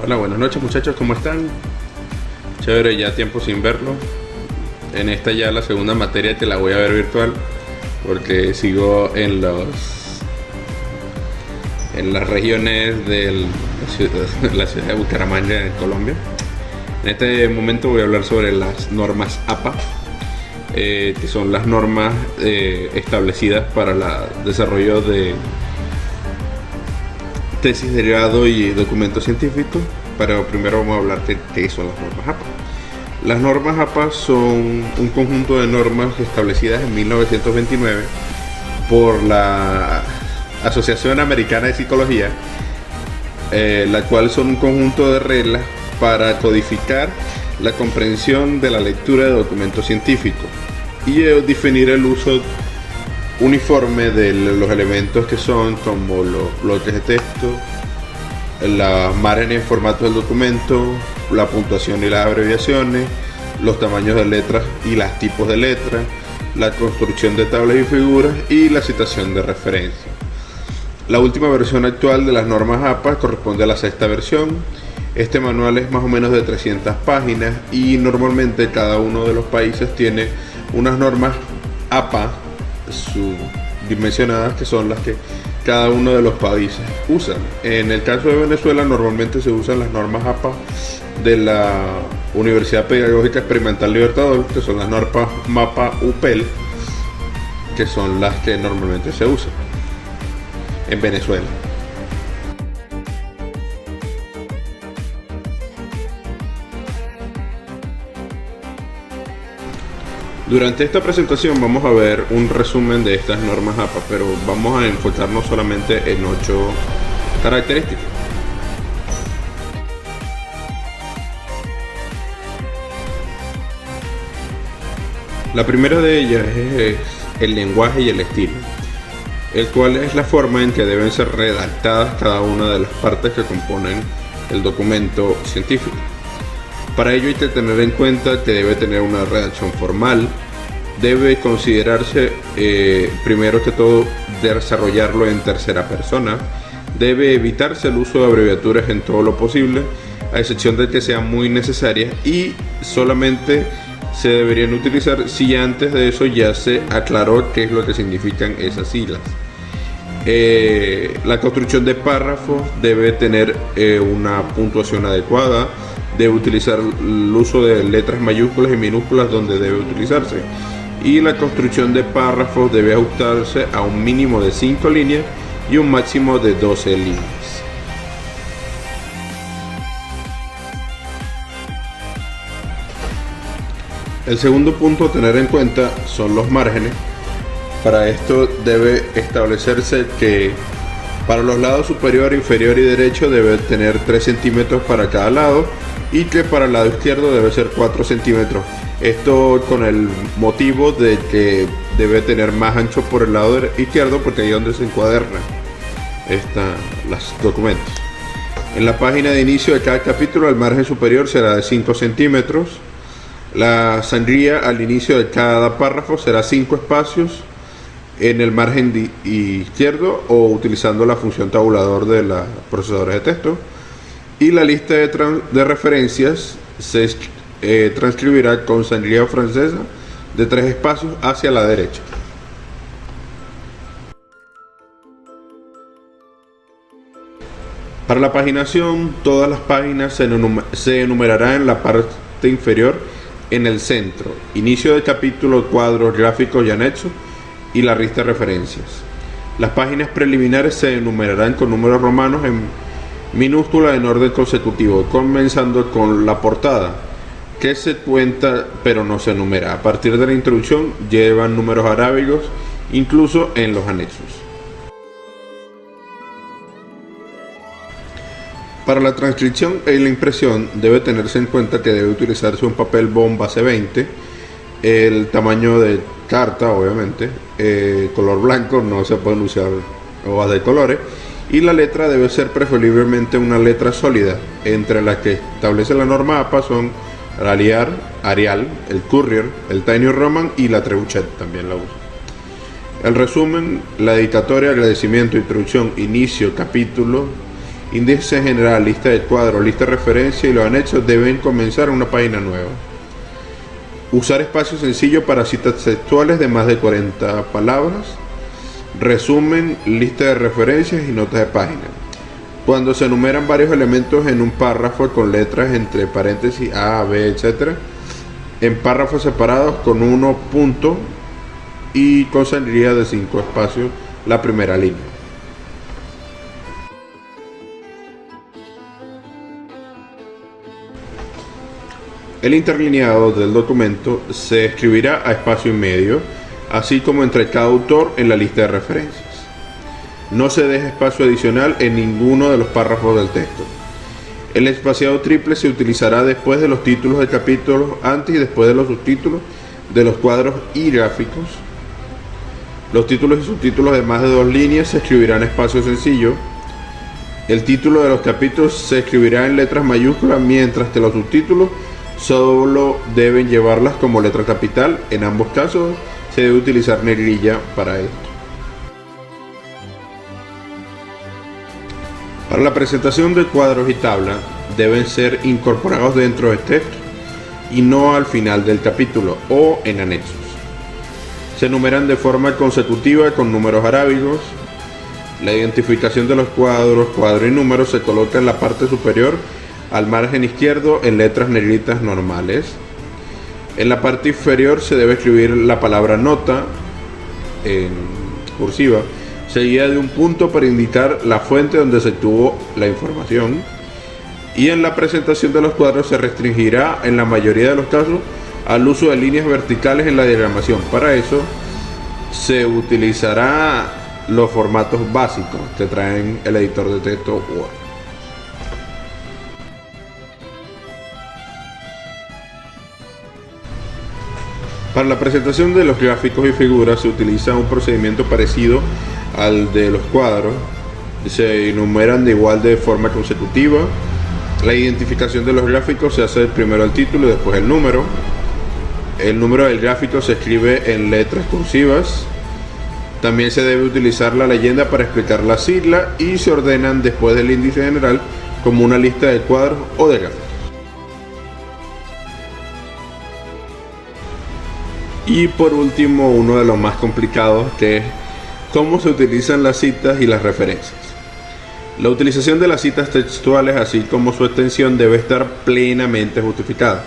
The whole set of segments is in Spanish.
Hola, buenas noches muchachos, ¿cómo están? Chévere, ya tiempo sin verlo. En esta ya la segunda materia que la voy a ver virtual porque sigo en las regiones de la ciudad de Bucaramanga, en Colombia. En este momento voy a hablar sobre las normas APA, que son las normas establecidas para el desarrollo de tesis de grado y documentos científicos. Pero primero vamos a hablar de qué son las normas APA. Las normas APA son un conjunto de normas establecidas en 1929 por la Asociación Americana de Psicología, la cual son un conjunto de reglas para codificar la comprensión de la lectura de documentos científicos y definir el uso uniforme de los elementos que son como los bloques de texto, los márgenes en formato del documento, la puntuación y las abreviaciones, los tamaños de letras y los tipos de letras, la construcción de tablas y figuras y la citación de referencia. La última versión actual de las normas APA corresponde a la sexta versión. Este manual es más o menos de 300 páginas y normalmente cada uno de los países tiene unas normas APA subdimensionadas, que son las que cada uno de los países usan. En el caso de Venezuela normalmente se usan las normas APA de la Universidad Pedagógica Experimental Libertador, que son las normas MAPA UPEL, que son las que normalmente se usan en Venezuela. Durante esta presentación vamos a ver un resumen de estas normas APA, pero vamos a enfocarnos solamente en 8 características. La primera de ellas es el lenguaje y el estilo, el cual es la forma en que deben ser redactadas cada una de las partes que componen el documento científico. Para ello hay que tener en cuenta que debe tener una redacción formal, debe considerarse primero que todo desarrollarlo en tercera persona, debe evitarse el uso de abreviaturas en todo lo posible, a excepción de que sean muy necesarias, y solamente se deberían utilizar si antes de eso ya se aclaró qué es lo que significan esas siglas. La construcción de párrafos debe tener una puntuación adecuada, debe utilizar el uso de letras mayúsculas y minúsculas donde debe utilizarse, y la construcción de párrafos debe ajustarse a un mínimo de 5 líneas y un máximo de 12 líneas. El segundo punto a tener en cuenta son los márgenes. Para esto debe establecerse que para los lados superior, inferior y derecho debe tener 3 centímetros para cada lado, y que para el lado izquierdo debe ser 4 centímetros. Esto con el motivo de que debe tener más ancho por el lado izquierdo, porque ahí es donde se encuadernan los documentos. En la página de inicio de cada capítulo el margen superior será de 5 centímetros. La sangría al inicio de cada párrafo será 5 espacios en el margen izquierdo o utilizando la función tabulador de la procesadora de texto. Y la lista de referencias se transcribirá con sangría francesa de 3 espacios hacia la derecha. Para la paginación, todas las páginas se enumerarán en la parte inferior en el centro: inicio del capítulo, cuadros, gráficos y anexos, y la lista de referencias. Las páginas preliminares se enumerarán con números romanos en minúscula en orden consecutivo, comenzando con la portada, que se cuenta pero no se enumera. A partir de la introducción llevan números arábigos incluso en los anexos. Para la transcripción y la impresión debe tenerse en cuenta que debe utilizarse un papel bond base 20, el tamaño de carta obviamente, color blanco, no se pueden usar hojas de colores, y la letra debe ser preferiblemente una letra sólida. Entre las que establece la norma APA son Arial, el Courier, el Tiny Roman y la Trebuchet también la usa. El resumen, la dedicatoria, agradecimiento, introducción, inicio, capítulo índice general, lista de cuadros, lista de referencia y los anexos deben comenzar una página nueva. Usar espacio sencillo para citas textuales de más de 40 palabras. Resumen, lista de referencias y notas de página. Cuando se enumeran varios elementos en un párrafo con letras entre paréntesis A, B, etc., en párrafos separados con 1 punto y con salida de 5 espacios la primera línea. El interlineado del documento se escribirá a espacio y medio, así como entre cada autor en la lista de referencias. No se deja espacio adicional en ninguno de los párrafos del texto. El espaciado triple se utilizará después de los títulos de capítulos, antes y después de los subtítulos de los cuadros y gráficos. Los títulos y subtítulos de más de 2 líneas se escribirán en espacio sencillo. El título de los capítulos se escribirá en letras mayúsculas, mientras que los subtítulos solo deben llevarlas como letra capital. En ambos casos se debe utilizar negrilla para esto. Para la presentación de cuadros y tablas deben ser incorporados dentro del texto y no al final del capítulo o en anexos. Se enumeran de forma consecutiva con números arábigos. La identificación de los cuadros, cuadro y número se coloca en la parte superior al margen izquierdo en letras negritas normales. En la parte inferior se debe escribir la palabra nota en cursiva, seguida de un punto para indicar la fuente donde se obtuvo la información. Y en la presentación de los cuadros se restringirá en la mayoría de los casos al uso de líneas verticales en la diagramación. Para eso se utilizará los formatos básicos que traen el editor de texto Word. Para la presentación de los gráficos y figuras se utiliza un procedimiento parecido al de los cuadros. Se enumeran de igual de forma consecutiva. La identificación de los gráficos se hace primero el título y después el número. El número del gráfico se escribe en letras cursivas. También se debe utilizar la leyenda para explicar la sigla y se ordenan después del índice general como una lista de cuadros o de gráficos. Y por último, uno de los más complicados, que es cómo se utilizan las citas y las referencias. La utilización de las citas textuales, así como su extensión, debe estar plenamente justificada.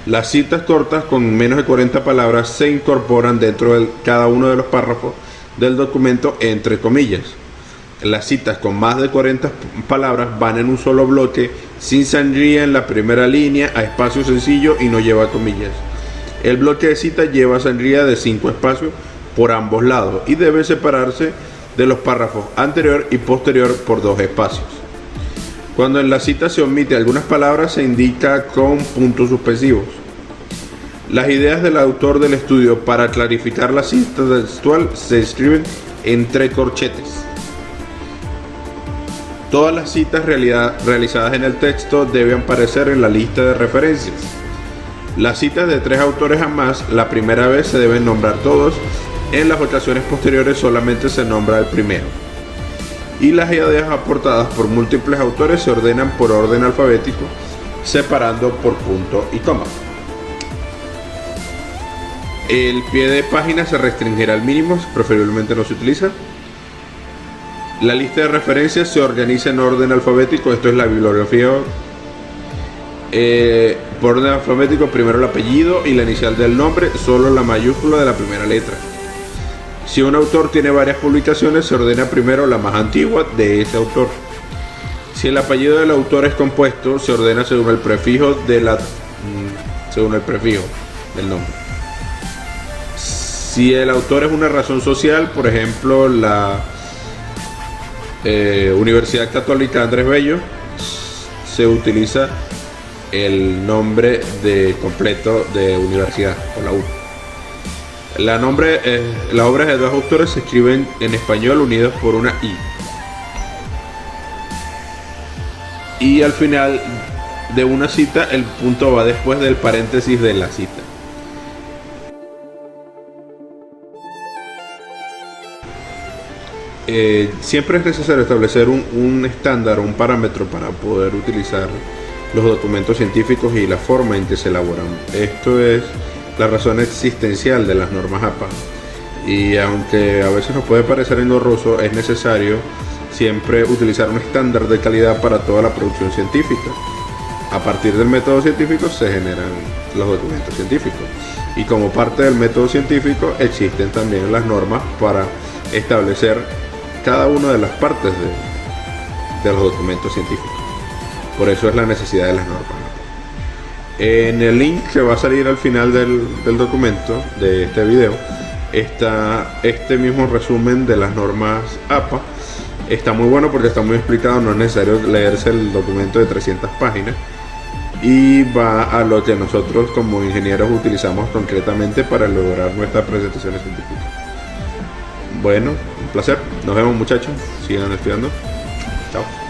Las citas cortas con menos de 40 palabras se incorporan dentro de cada uno de los párrafos del documento entre comillas. Las citas con más de 40 palabras van en un solo bloque, sin sangría en la primera línea, a espacio sencillo y no lleva comillas. El bloque de cita lleva sangría de 5 espacios por ambos lados y debe separarse de los párrafos anterior y posterior por 2 espacios. Cuando en la cita se omite algunas palabras se indica con puntos suspensivos. Las ideas del autor del estudio para clarificar la cita textual se escriben entre corchetes. Todas las citas realizadas en el texto deben aparecer en la lista de referencias. Las citas de 3 autores a más, la primera vez se deben nombrar todos, en las ocasiones posteriores solamente se nombra el primero. Y las ideas aportadas por múltiples autores se ordenan por orden alfabético, separando por punto y coma. El pie de página se restringirá al mínimo, preferiblemente no se utiliza. La lista de referencias se organiza en orden alfabético, esto es la bibliografía. Por orden alfabético, primero el apellido y la inicial del nombre, solo la mayúscula de la primera letra. Si un autor tiene varias publicaciones, se ordena primero la más antigua de ese autor. Si el apellido del autor es compuesto, se ordena según el prefijo del nombre. Si el autor es una razón social, por ejemplo la Universidad Católica Andrés Bello, se utiliza el nombre completo de universidad o la U. Las obras de 2 autores se escriben en español unidas por una I. Y al final de una cita el punto va después del paréntesis de la cita. siempre es necesario establecer un estándar, un parámetro para poder utilizar los documentos científicos y la forma en que se elaboran. Esto es la razón existencial de las normas APA. Y aunque a veces nos puede parecer engorroso, es necesario siempre utilizar un estándar de calidad para toda la producción científica. A partir del método científico se generan los documentos científicos. Y como parte del método científico existen también las normas para establecer cada una de las partes de los documentos científicos. Por eso es la necesidad de las normas. En el link que va a salir al final del documento, de este video, está este mismo resumen de las normas APA. Está muy bueno porque está muy explicado, no es necesario leerse el documento de 300 páginas. Y va a lo que nosotros como ingenieros utilizamos concretamente para lograr nuestras presentaciones científicas. Bueno, un placer. Nos vemos, muchachos. Sigan estudiando. Chao.